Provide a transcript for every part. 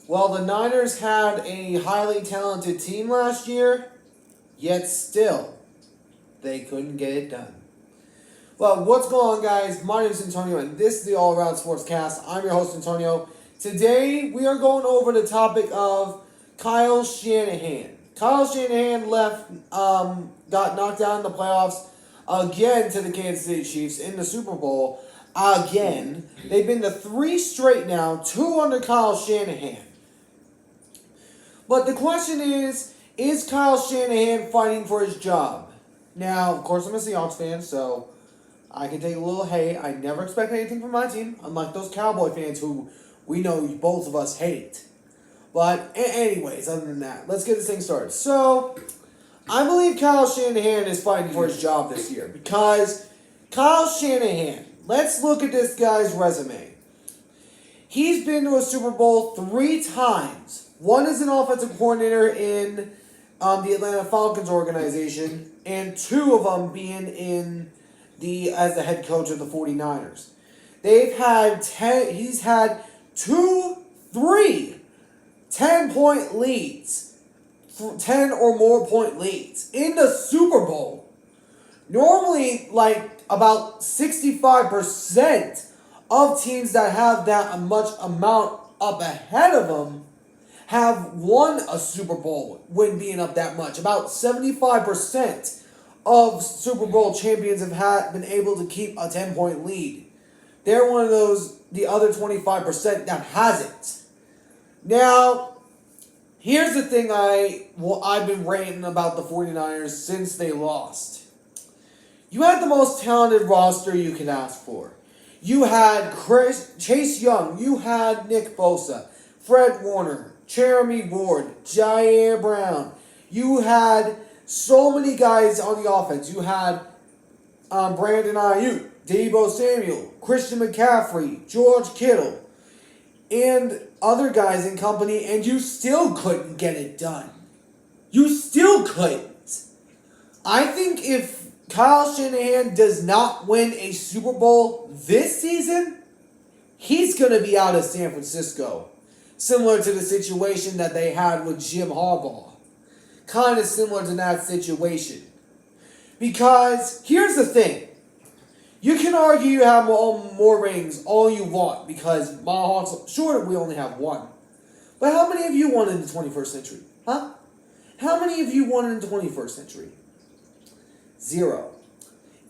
Well, the Niners had a highly talented team last year, yet still, they couldn't get it done. Well, what's going on, guys? My name is Antonio, and this is the All Around Sports Cast. I'm your host, Antonio. Today, we are going over the topic of Kyle Shanahan. Kyle Shanahan got knocked out in the playoffs again to the Kansas City Chiefs in the Super Bowl again. They've been to 3 straight now, 2 under Kyle Shanahan. But the question is Kyle Shanahan fighting for his job? Now, of course, I'm a Seahawks fan, so I can take a little hate. I never expect anything from my team, unlike those Cowboy fans who we know both of us hate. But anyways, other than that, let's get this thing started. So, I believe Kyle Shanahan is fighting for his job this year because Kyle Shanahan, let's look at this guy's resume. He's been to a Super Bowl 3 times. One is an offensive coordinator in the Atlanta Falcons organization, and 2 of them being as the head coach of the 49ers. He's had 3 10-point leads, 10 or more point leads in the Super Bowl. Normally, like about 65% of teams that have that much amount up ahead of them have won a Super Bowl when being up that much. About 75% of Super Bowl champions have been able to keep a 10-point lead. They're one of those, the other 25% that hasn't. Now, here's the thing I've been ranting about the 49ers since they lost. You had the most talented roster you could ask for. You had Chase Young, you had Nick Bosa, Fred Warner, Jeremy Ward, Jair Brown. You had so many guys on the offense. You had Brandon Ayuk, Deebo Samuel, Christian McCaffrey, George Kittle, and other guys in company, and you still couldn't get it done. You still couldn't. I think if Kyle Shanahan does not win a Super Bowl this season, he's going to be out of San Francisco. Similar to the situation that they had with Jim Harbaugh. Kind of similar to that situation. Because here's the thing. You can argue you have more rings all you want because my Hawks, sure, we only have 1. But how many of you won in the 21st century? Huh? How many of you won in the 21st century? 0.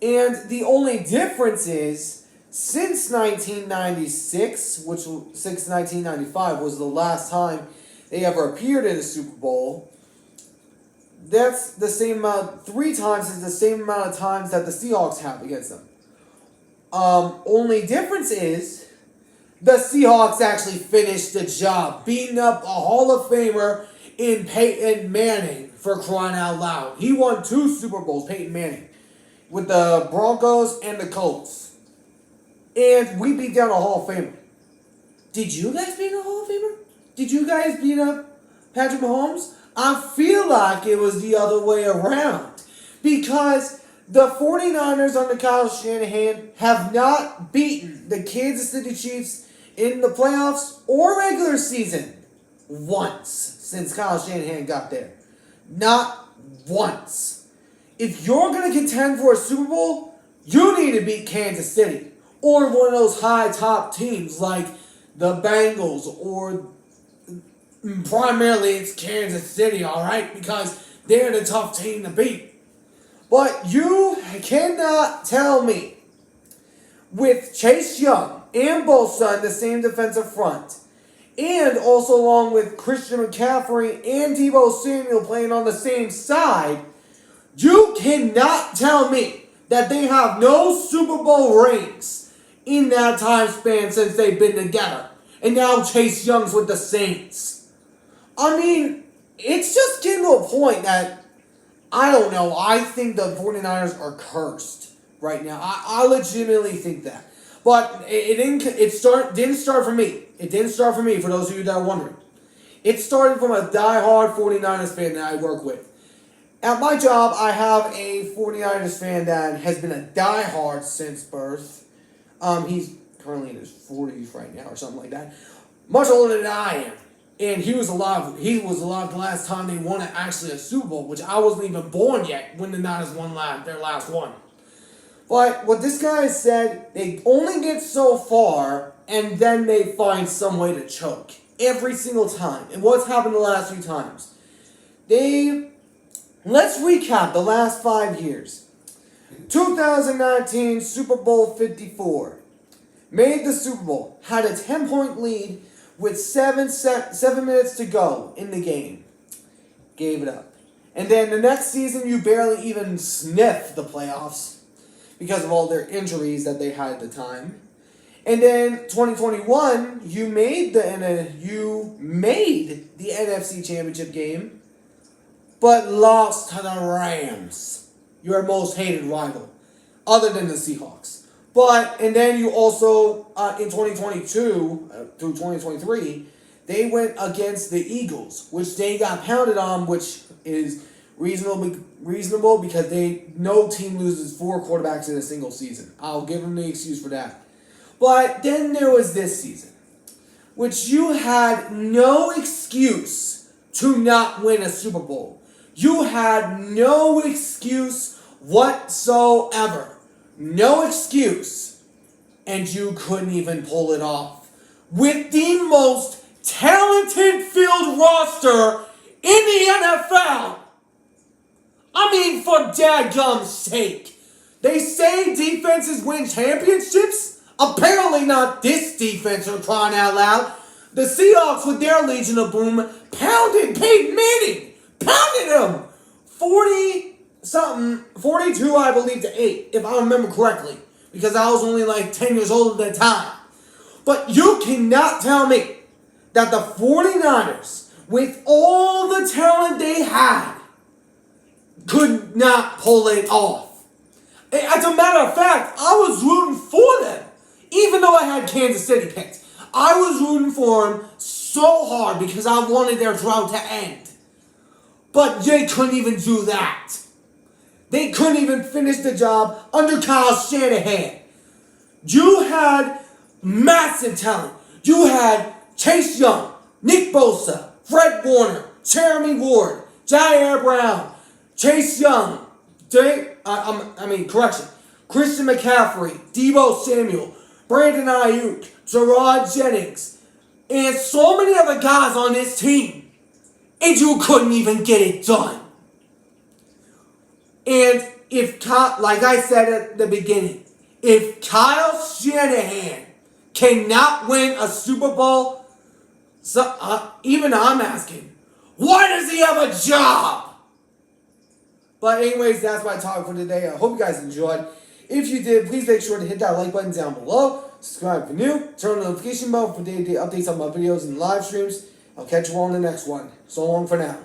And the only difference is, since 1996, since 1995 was the last time they ever appeared in a Super Bowl, that's the same amount, 3 times is the same amount of times that the Seahawks have against them. Only difference is the Seahawks actually finished the job, beating up a Hall of Famer in Peyton Manning, for crying out loud. He won 2 Super Bowls, Peyton Manning, with the Broncos and the Colts. And we beat down a Hall of Famer. Did you guys beat a Hall of Famer? Did you guys beat up Patrick Mahomes? I feel like it was the other way around. Because the 49ers under Kyle Shanahan have not beaten the Kansas City Chiefs in the playoffs or regular season once since Kyle Shanahan got there. Not once. If you're going to contend for a Super Bowl, you need to beat Kansas City or one of those high top teams like the Bengals, or primarily it's Kansas City, alright? Because they're the tough team to beat. But you cannot tell me, with Chase Young and Bosa in the same defensive front, and also along with Christian McCaffrey and Deebo Samuel playing on the same side, you cannot tell me that they have no Super Bowl rings in that time span since they've been together. And now Chase Young's with the Saints. I mean, it's just getting to a point that, I don't know, I think the 49ers are cursed right now. I legitimately think that. But it didn't start for me. It didn't start for me, for those of you that are wondering. It started from a diehard 49ers fan that I work with. At my job, I have a 49ers fan that has been a diehard since birth. He's currently in his 40s right now or something like that. Much older than I am. And he was alive. He was alive the last time they won actually a Super Bowl, which I wasn't even born yet when the Niners won their last one. But what this guy said, they only get so far, and then they find some way to choke every single time. And what's happened the last few times? Let's recap the last 5 years. 2019 Super Bowl 54. Made the Super Bowl. Had a 10-point lead with 7 minutes to go in the game. Gave it up. And then the next season, you barely even sniffed the playoffs because of all their injuries that they had at the time. And then 2021, you made the NFC Championship game, but lost to the Rams, your most hated rival, other than the Seahawks. And then you also, in 2022 through 2023, they went against the Eagles, which they got pounded on, which is reasonable because no team loses 4 quarterbacks in a single season. I'll give them the excuse for that. But then there was this season, which you had no excuse to not win a Super Bowl. You had no excuse whatsoever. No excuse. And you couldn't even pull it off. With the most talented field roster in the NFL. I mean, for dadgum's sake. They say defenses win championships? Apparently not this defense, for crying out loud. The Seahawks, with their Legion of Boom, pounded Peyton Manning. Pounded him. 42, I believe, to 8, if I remember correctly. Because I was only like 10 years old at the time. But you cannot tell me that the 49ers, with all the talent they had, could not pull it off. As a matter of fact, I was rooting for them. Even though I had Kansas City picked. I was rooting for them so hard because I wanted their drought to end. But they couldn't even do that. They couldn't even finish the job under Kyle Shanahan. You had massive talent. You had Chase Young, Nick Bosa, Fred Warner, Jeremy Ward, Jair Brown, Chase Young, Christian McCaffrey, Deebo Samuel, Brandon Ayuk, Gerard Jennings, and so many other guys on this team. And you couldn't even get it done. And like I said at the beginning, if Kyle Shanahan cannot win a Super Bowl, even I'm asking, why does he have a job? But anyways, that's my talk for today. I hope you guys enjoyed. If you did, please make sure to hit that like button down below. Subscribe if you're new. Turn on the notification bell for day-to-day updates on my videos and live streams. I'll catch you all in the next one. So long for now.